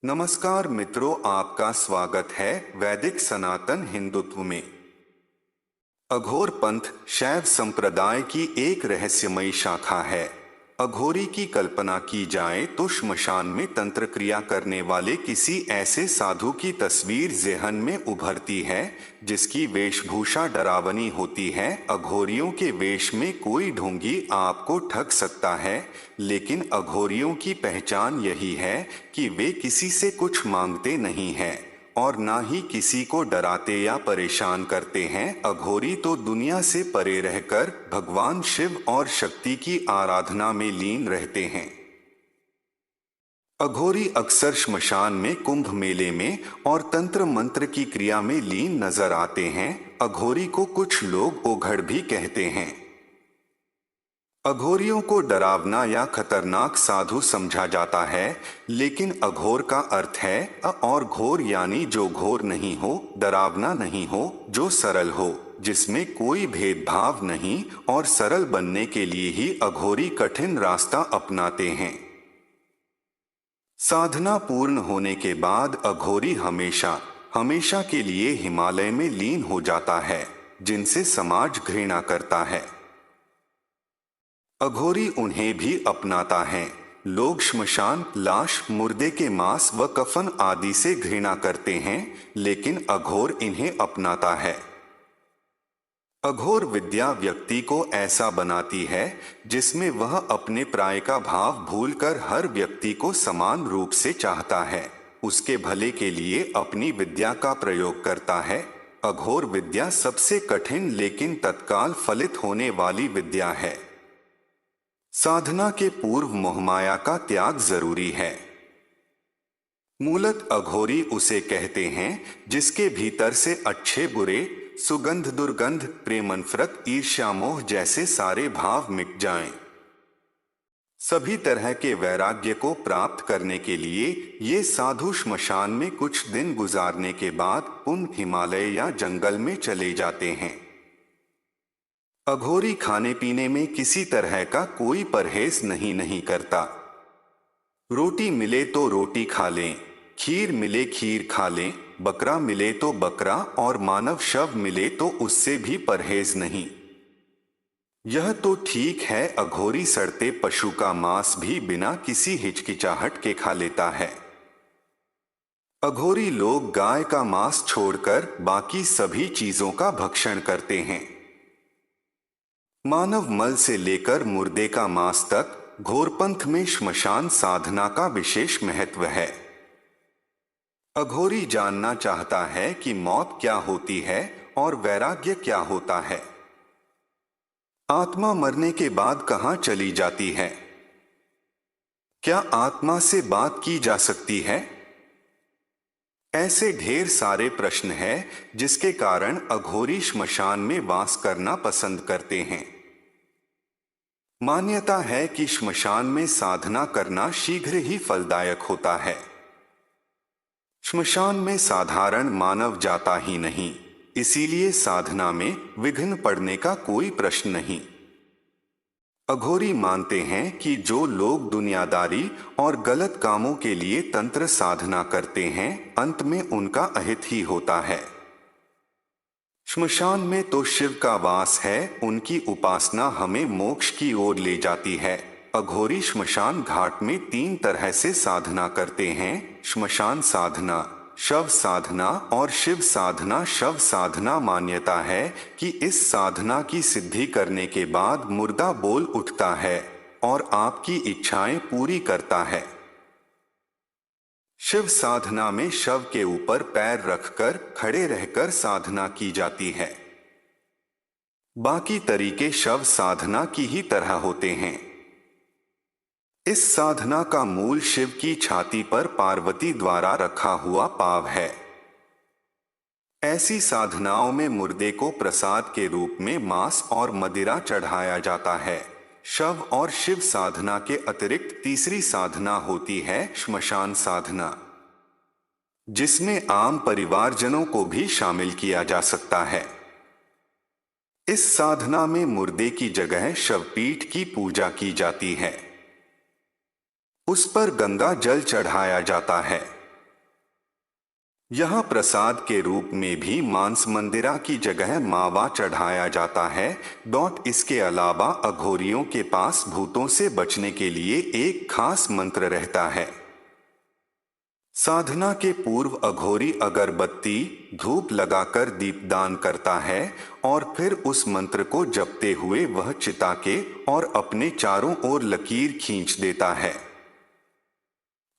नमस्कार मित्रों, आपका स्वागत है वैदिक सनातन हिंदुत्व में। अघोर पंथ शैव संप्रदाय की एक रहस्यमयी शाखा है। अघोरी की कल्पना की जाए तो श्मशान में तंत्र क्रिया करने वाले किसी ऐसे साधु की तस्वीर ज़हन में उभरती है जिसकी वेशभूषा डरावनी होती है। अघोरियों के वेश में कोई ढोंगी आपको ठग सकता है, लेकिन अघोरियों की पहचान यही है कि वे किसी से कुछ मांगते नहीं हैं और ना ही किसी को डराते या परेशान करते हैं। अघोरी तो दुनिया से परे रहकर भगवान शिव और शक्ति की आराधना में लीन रहते हैं। अघोरी अक्सर श्मशान में, कुंभ मेले में और तंत्र मंत्र की क्रिया में लीन नजर आते हैं। अघोरी को कुछ लोग ओघड़ भी कहते हैं। अघोरियों को डरावना या खतरनाक साधु समझा जाता है, लेकिन अघोर का अर्थ है और घोर यानी जो घोर नहीं हो, डरावना नहीं हो, जो सरल हो, जिसमें कोई भेदभाव नहीं। और सरल बनने के लिए ही अघोरी कठिन रास्ता अपनाते हैं। साधना पूर्ण होने के बाद अघोरी हमेशा हमेशा के लिए हिमालय में लीन हो जाता है, जिनसे समाज घृणा करता है। अघोरी उन्हें भी अपनाता है। लोग श्मशान, लाश, मुर्दे के मांस व कफन आदि से घृणा करते हैं, लेकिन अघोर इन्हें अपनाता है। अघोर विद्या व्यक्ति को ऐसा बनाती है जिसमें वह अपने प्राय का भाव भूलकर हर व्यक्ति को समान रूप से चाहता है, उसके भले के लिए अपनी विद्या का प्रयोग करता है। अघोर विद्या सबसे कठिन लेकिन तत्काल फलित होने वाली विद्या है। साधना के पूर्व मोहमाया का त्याग जरूरी है। मूलत अघोरी उसे कहते हैं जिसके भीतर से अच्छे बुरे, सुगंध दुर्गंध, प्रेम नफरत, ईर्ष्या मोह जैसे सारे भाव मिट जाएं। सभी तरह के वैराग्य को प्राप्त करने के लिए ये साधु श्मशान में कुछ दिन गुजारने के बाद पुनः हिमालय या जंगल में चले जाते हैं। अघोरी खाने पीने में किसी तरह का कोई परहेज नहीं करता। रोटी मिले तो रोटी खा लें, खीर मिले खीर खा लें, बकरा मिले तो बकरा और मानव शव मिले तो उससे भी परहेज नहीं। यह तो ठीक है, अघोरी सड़ते पशु का मांस भी बिना किसी हिचकिचाहट के खा लेता है। अघोरी लोग गाय का मांस छोड़कर बाकी सभी चीजों का भक्षण करते हैं। मानव मल से लेकर मुर्दे का मांस तक घोरपंथ में श्मशान साधना का विशेष महत्व है। अघोरी जानना चाहता है कि मौत क्या होती है और वैराग्य क्या होता है। आत्मा मरने के बाद कहां चली जाती है? क्या आत्मा से बात की जा सकती है? ऐसे ढेर सारे प्रश्न हैं जिसके कारण अघोरी श्मशान में वास करना पसंद करते हैं। मान्यता है कि श्मशान में साधना करना शीघ्र ही फलदायक होता है। श्मशान में साधारण मानव जाता ही नहीं, इसीलिए साधना में विघ्न पड़ने का कोई प्रश्न नहीं। अघोरी मानते हैं कि जो लोग दुनियादारी और गलत कामों के लिए तंत्र साधना करते हैं, अंत में उनका अहित ही होता है। श्मशान में तो शिव का वास है, उनकी उपासना हमें मोक्ष की ओर ले जाती है। अघोरी श्मशान घाट में 3 तरह से साधना करते हैं: श्मशान साधना, शव साधना और शिव साधना। शव साधना मान्यता है कि इस साधना की सिद्धि करने के बाद मुर्दा बोल उठता है और आपकी इच्छाएं पूरी करता है। शिव साधना में शव के ऊपर पैर रखकर खड़े रहकर साधना की जाती है। बाकी तरीके शव साधना की ही तरह होते हैं। इस साधना का मूल शिव की छाती पर पार्वती द्वारा रखा हुआ पाव है। ऐसी साधनाओं में मुर्दे को प्रसाद के रूप में मांस और मदिरा चढ़ाया जाता है। शव और शिव साधना के अतिरिक्त तीसरी साधना होती है श्मशान साधना, जिसमें आम परिवारजनों को भी शामिल किया जा सकता है। इस साधना में मुर्दे की जगह शवपीठ की पूजा की जाती है। उस पर गंगा जल चढ़ाया जाता है। यह प्रसाद के रूप में भी मांस मंदिरा की जगह मावा चढ़ाया जाता है। इसके अलावा अघोरियों के पास भूतों से बचने के लिए एक खास मंत्र रहता है। साधना के पूर्व अघोरी अगरबत्ती धूप लगाकर दीपदान करता है और फिर उस मंत्र को जपते हुए वह चिता के और अपने चारों ओर लकीर खींच देता है।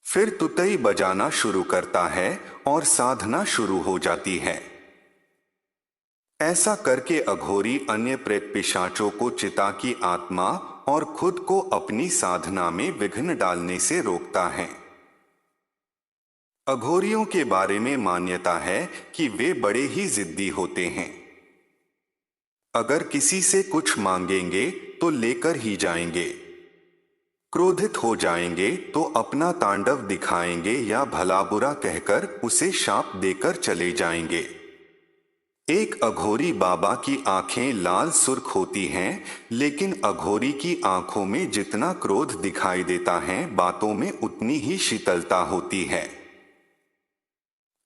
फिर तुतई बजाना शुरू करता है और साधना शुरू हो जाती है। ऐसा करके अघोरी अन्य प्रेत पिशाचों को चिता की आत्मा और खुद को अपनी साधना में विघ्न डालने से रोकता है। अघोरियों के बारे में मान्यता है कि वे बड़े ही जिद्दी होते हैं। अगर किसी से कुछ मांगेंगे तो लेकर ही जाएंगे। क्रोधित हो जाएंगे तो अपना तांडव दिखाएंगे या भला बुरा कहकर उसे शाप देकर चले जाएंगे। एक अघोरी बाबा की आंखें लाल सुर्ख होती हैं, लेकिन अघोरी की आंखों में जितना क्रोध दिखाई देता है, बातों में उतनी ही शीतलता होती है।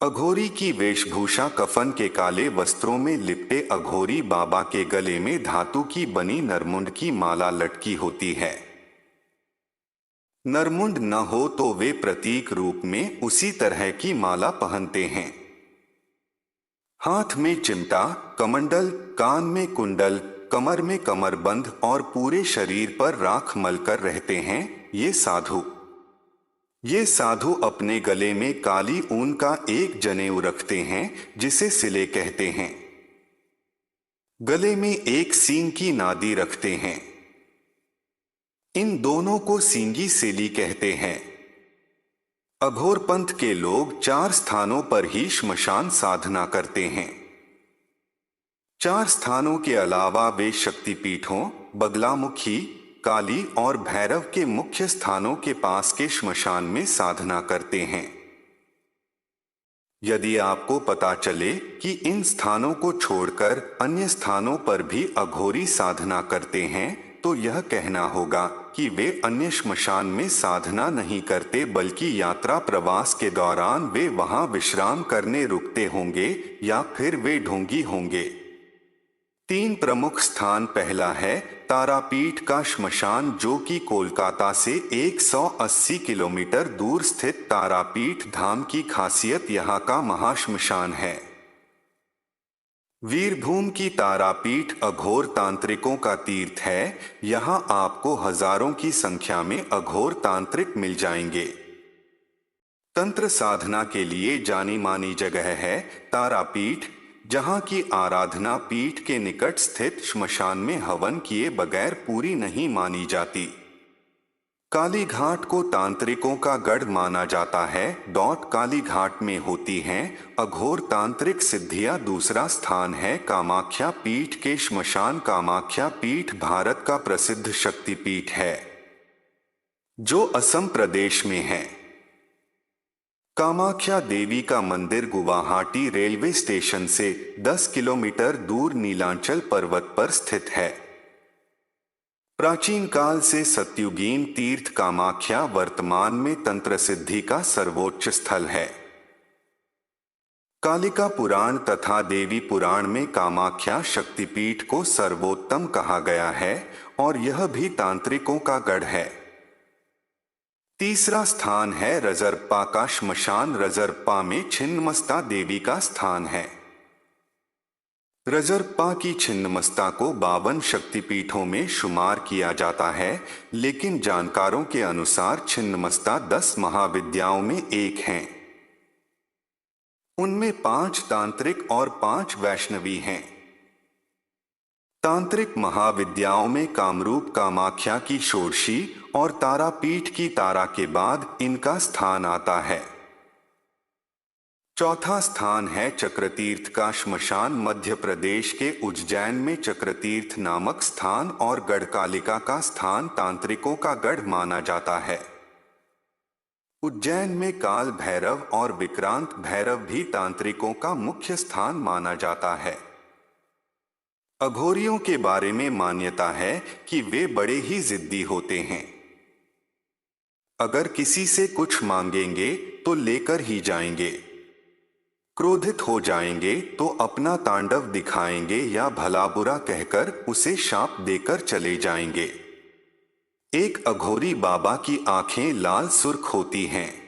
अघोरी की वेशभूषा कफन के काले वस्त्रों में लिपटे अघोरी बाबा के गले में धातु की बनी नरमुंड की माला लटकी होती है। नरमुंड न हो तो वे प्रतीक रूप में उसी तरह की माला पहनते हैं। हाथ में चिमटा, कमंडल, कान में कुंडल, कमर में कमरबंद और पूरे शरीर पर राख मलकर रहते हैं ये साधु अपने गले में काली ऊन का एक जनेऊ रखते हैं जिसे सिले कहते हैं। गले में एक सींग की नादी रखते हैं। इन दोनों को सींगी सेली कहते हैं। अघोर पंथ के लोग 4 स्थानों पर ही श्मशान साधना करते हैं। 4 स्थानों के अलावा वे शक्तिपीठों, बगलामुखी, काली और भैरव के मुख्य स्थानों के पास के श्मशान में साधना करते हैं। यदि आपको पता चले कि इन स्थानों को छोड़कर अन्य स्थानों पर भी अघोरी साधना करते हैं, तो यह कहना होगा कि वे अन्य श्मशान में साधना नहीं करते, बल्कि यात्रा प्रवास के दौरान वे वहां विश्राम करने रुकते होंगे या फिर वे ढोंगी होंगे। 3 प्रमुख स्थान। पहला है तारापीठ का श्मशान, जो कि कोलकाता से 180 किलोमीटर दूर स्थित तारापीठ धाम की खासियत यहाँ का महाश्मशान है। वीरभूम की तारापीठ अघोर तांत्रिकों का तीर्थ है। यहाँ आपको हजारों की संख्या में अघोर तांत्रिक मिल जाएंगे। तंत्र साधना के लिए जानी मानी जगह है तारापीठ, जहाँ की आराधना पीठ के निकट स्थित श्मशान में हवन किए बगैर पूरी नहीं मानी जाती। कालीघाट को तांत्रिकों का गढ़ माना जाता है। कालीघाट में होती हैं अघोर तांत्रिक सिद्धियां। दूसरा स्थान है कामाख्या पीठ के श्मशान। कामाख्या पीठ भारत का प्रसिद्ध शक्तिपीठ है, जो असम प्रदेश में है। कामाख्या देवी का मंदिर गुवाहाटी रेलवे स्टेशन से 10 किलोमीटर दूर नीलांचल पर्वत पर स्थित है। प्राचीन काल से सत्युगीन तीर्थ कामाख्या वर्तमान में तंत्र सिद्धि का सर्वोच्च स्थल है। कालिका पुराण तथा देवी पुराण में कामाख्या शक्तिपीठ को सर्वोत्तम कहा गया है और यह भी तांत्रिकों का गढ़ है। तीसरा स्थान है रजरप्पा का श्मशान। रजरप्पा में छिन्नमस्ता देवी का स्थान है। रजरप्पा की छिन्नमस्ता को 52 शक्तिपीठों में शुमार किया जाता है, लेकिन जानकारों के अनुसार छिन्नमस्ता 10 महाविद्याओं में एक हैं। उनमें 5 तांत्रिक और 5 वैष्णवी हैं। तांत्रिक महाविद्याओं में कामरूप कामाख्या की षोडशी और तारापीठ की तारा के बाद इनका स्थान आता है। चौथा स्थान है चक्रतीर्थ का श्मशान। मध्य प्रदेश के उज्जैन में चक्रतीर्थ नामक स्थान और गढ़कालिका का स्थान तांत्रिकों का गढ़ माना जाता है। उज्जैन में काल भैरव और विक्रांत भैरव भी तांत्रिकों का मुख्य स्थान माना जाता है। अघोरियों के बारे में मान्यता है कि वे बड़े ही जिद्दी होते हैं। अगर किसी से कुछ मांगेंगे तो लेकर ही जाएंगे। क्रोधित हो जाएंगे तो अपना तांडव दिखाएंगे या भला बुरा कहकर उसे शाप देकर चले जाएंगे। एक अघोरी बाबा की आंखें लाल सुर्ख होती हैं।